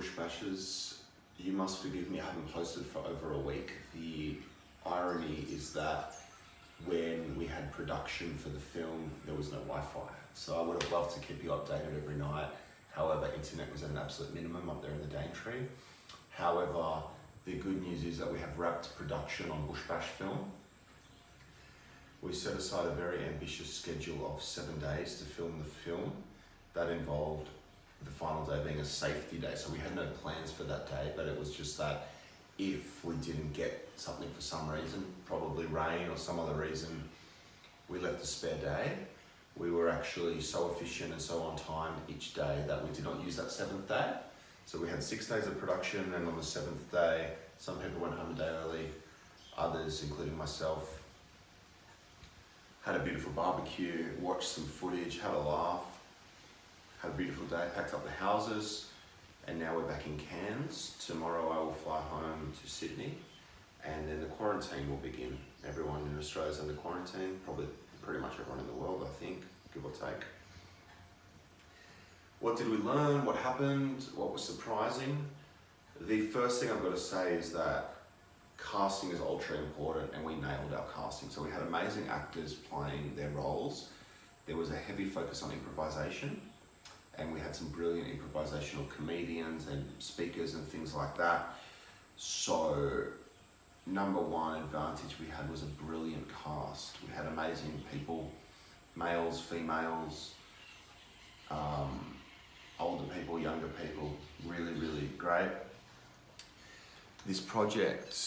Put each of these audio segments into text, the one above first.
Bush Bashers. You must forgive me, I haven't posted for over a week. The irony is that when we had production for the film, there was no Wi-Fi. So I would have loved to keep you updated every night. However, internet was at an absolute minimum up there in the Daintree. However, the good news is that we have wrapped production on Bush Bash film. We set aside a very ambitious schedule of 7 days to film the film. That involved the final day being a safety day. So we had no plans for that day, but it was just that if we didn't get something for some reason, probably rain or some other reason, we left a spare day. We were actually so efficient and so on time each day that we did not use that 7th day. So we had 6 days of production, and on the 7th day, some people went home a day early, others, including myself, had a beautiful barbecue, watched some footage, had a laugh, had a beautiful day, packed up the houses, and now we're back in Cairns. Tomorrow I will fly home to Sydney, and then the quarantine will begin. Everyone in Australia is under quarantine, probably pretty much everyone in the world, I think, give or take. What did we learn? What happened? What was surprising? The first thing I've got to say is that casting is ultra important, and we nailed our casting. So we had amazing actors playing their roles. There was a heavy focus on improvisation, and we had some brilliant improvisational comedians and speakers and things like that. So number one advantage we had was a brilliant cast. We had amazing people, males, females, older people, younger people, really, really great. This project,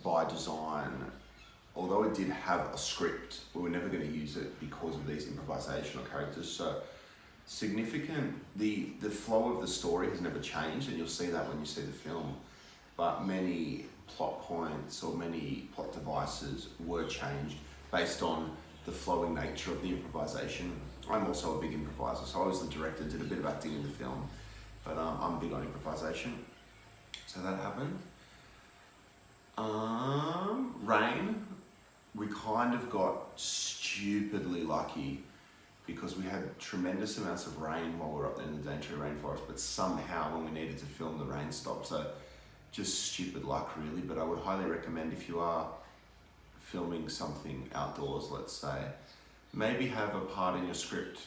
by design, although it did have a script, we were never going to use it because of these improvisational characters. So significant, the flow of the story has never changed, and you'll see that when you see the film, but many plot points or many plot devices were changed based on the flowing nature of the improvisation. I'm also a big improviser, so I was the director, did a bit of acting in the film, but I'm big on improvisation. So that happened. Rain, we kind of got stupidly lucky because we had tremendous amounts of rain while we were up there in the Daintree rainforest, but somehow when we needed to film, the rain stopped. So just stupid luck really, but I would highly recommend, if you are filming something outdoors, let's say, maybe have a part in your script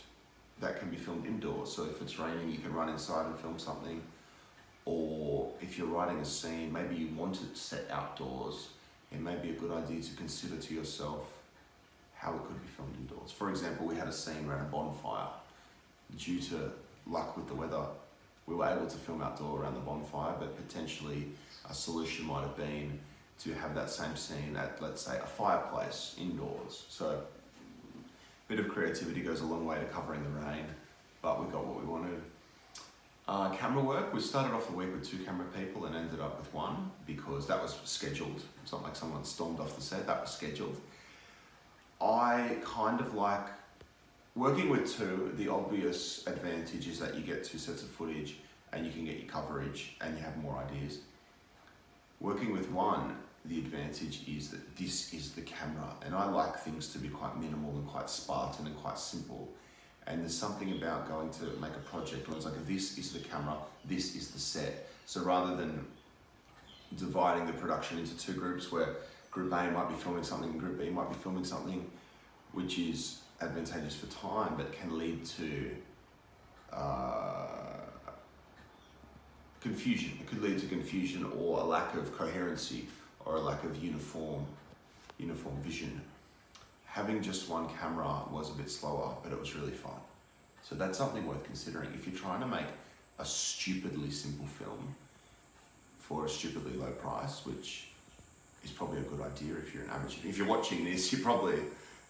that can be filmed indoors. So if it's raining, you can run inside and film something. Or if you're writing a scene, maybe you want it set outdoors, it may be a good idea to consider to yourself how it could be filmed indoors. For example, we had a scene around a bonfire. Due to luck with the weather, we were able to film outdoor around the bonfire, but potentially a solution might have been to have that same scene at, let's say, a fireplace indoors. So a bit of creativity goes a long way to covering the rain, but we got what we wanted. Camera work, we started off the week with 2 camera people and ended up with 1 because that was scheduled. It's not like someone stormed off the set, that was scheduled. I kind of like working with 2. The obvious advantage is that you get 2 sets of footage and you can get your coverage and you have more ideas. Working with 1, the advantage is that this is the camera, and I like things to be quite minimal and quite Spartan and quite simple. And there's something about going to make a project where it's like, this is the camera, this is the set. So rather than dividing the production into 2 groups where Group A might be filming something and Group B might be filming something, which is advantageous for time but can lead to confusion. It could lead to confusion or a lack of coherency or a lack of uniform vision. Having just 1 camera was a bit slower, but it was really fun. So that's something worth considering. If you're trying to make a stupidly simple film for a stupidly low price, which is probably a good idea if you're an amateur. If you're watching this, you're probably,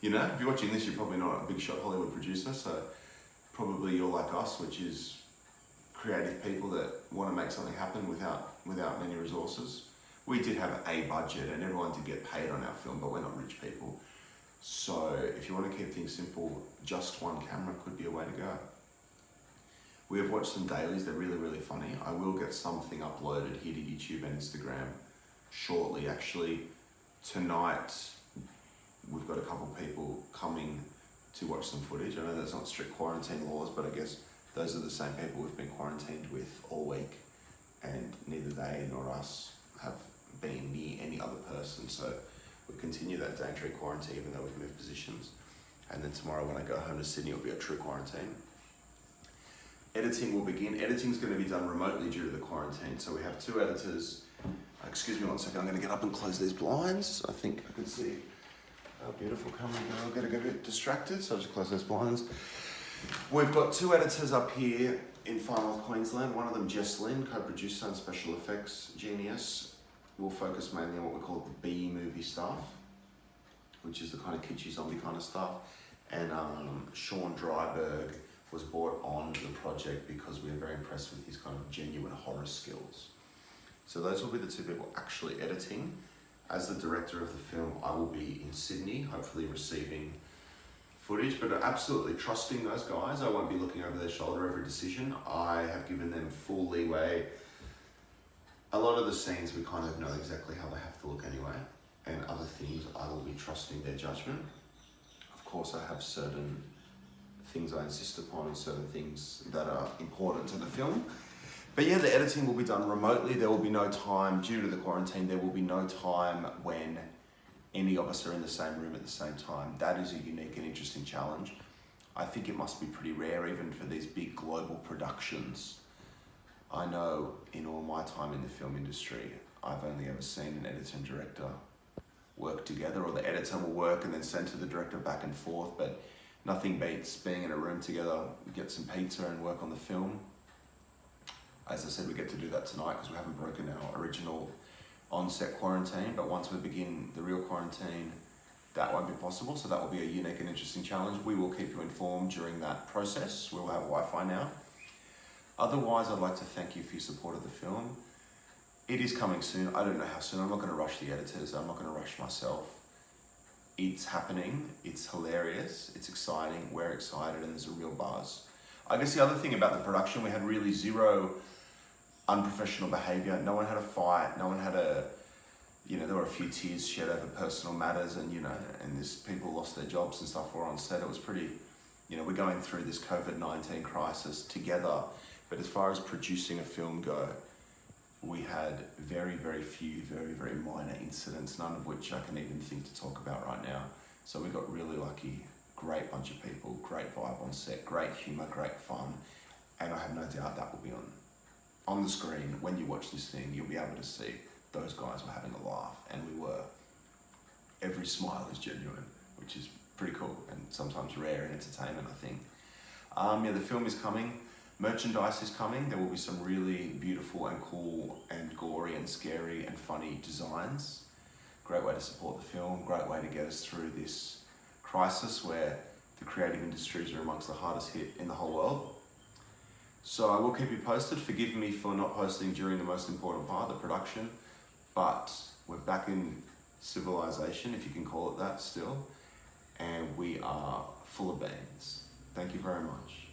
if you're watching this, you're probably not a big shot Hollywood producer, so probably you're like us, which is creative people that want to make something happen without many resources. We did have a budget and everyone did get paid on our film, but we're not rich people. So if you want to keep things simple, just 1 camera could be a way to go. We have watched some dailies, they're really, really funny. I will get something uploaded here to YouTube and Instagram shortly. Actually, tonight we've got a couple people coming to watch some footage. I know that's not strict quarantine laws, but I guess those are the same people we've been quarantined with all week. and neither they nor us have been near any other person. So we continue that Daintree quarantine even though we've moved positions. And then tomorrow when I go home to Sydney, it'll be a true quarantine. Editing will begin. Editing's going to be done remotely due to the quarantine. So we have 2 editors. Excuse me 1 second, I'm going to get up and close these blinds. I think I can see how beautiful camera girl. Get a bit distracted, so I'll just close those blinds. We've got 2 editors up here in Far North Queensland. One of them, Jess Lynn, co-producer and special effects genius, will focus mainly on what we call the B movie stuff, which is the kind of kitschy zombie kind of stuff. And Sean Dryberg was brought on the project because we are very impressed with his kind of genuine horror skills. So those will be the 2 people actually editing. As the director of the film, I will be in Sydney, hopefully receiving footage, but absolutely trusting those guys. I won't be looking over their shoulder every decision. I have given them full leeway. A lot of the scenes we kind of know exactly how they have to look anyway, and other things I will be trusting their judgment. Of course, I have certain things I insist upon and certain things that are important to the film. But yeah, the editing will be done remotely. There will be no time, due to the quarantine, there will be no time when any of us are in the same room at the same time. That is a unique and interesting challenge. I think it must be pretty rare even for these big global productions. I know in all my time in the film industry, I've only ever seen an editor and director work together, or the editor will work and then send to the director back and forth, but nothing beats being in a room together, get some pizza and work on the film. As I said, we get to do that tonight because we haven't broken our original on-set quarantine, but once we begin the real quarantine, that won't be possible, so that will be a unique and interesting challenge. We will keep you informed during that process. We'll have Wi-Fi now. Otherwise, I'd like to thank you for your support of the film. It is coming soon. I don't know how soon. I'm not going to rush the editors. I'm not going to rush myself. It's happening. It's hilarious. It's exciting. We're excited, and there's a real buzz. I guess the other thing about the production, we had really zero unprofessional behaviour. No one had a fight. No one had there were a few tears shed over personal matters, and people lost their jobs and stuff. Were on set. It was pretty, we're going through this COVID-19 crisis together. But as far as producing a film go, we had very, very few, very, very minor incidents, none of which I can even think to talk about right now. So we got really lucky. Great bunch of people, great vibe on set, great humour, great fun, and I have no doubt that will be on the screen. When you watch this thing, you'll be able to see those guys were having a laugh, and we were. Every smile is genuine, which is pretty cool and sometimes rare in entertainment, I think. The film is coming. Merchandise is coming. There will be some really beautiful and cool and gory and scary and funny designs. Great way to support the film. Great way to get us through this crisis where the creative industries are amongst the hardest hit in the whole world. So I will keep you posted. Forgive me for not posting during the most important part, the production, but we're back in civilization, if you can call it that still, and we are full of beans. Thank you very much.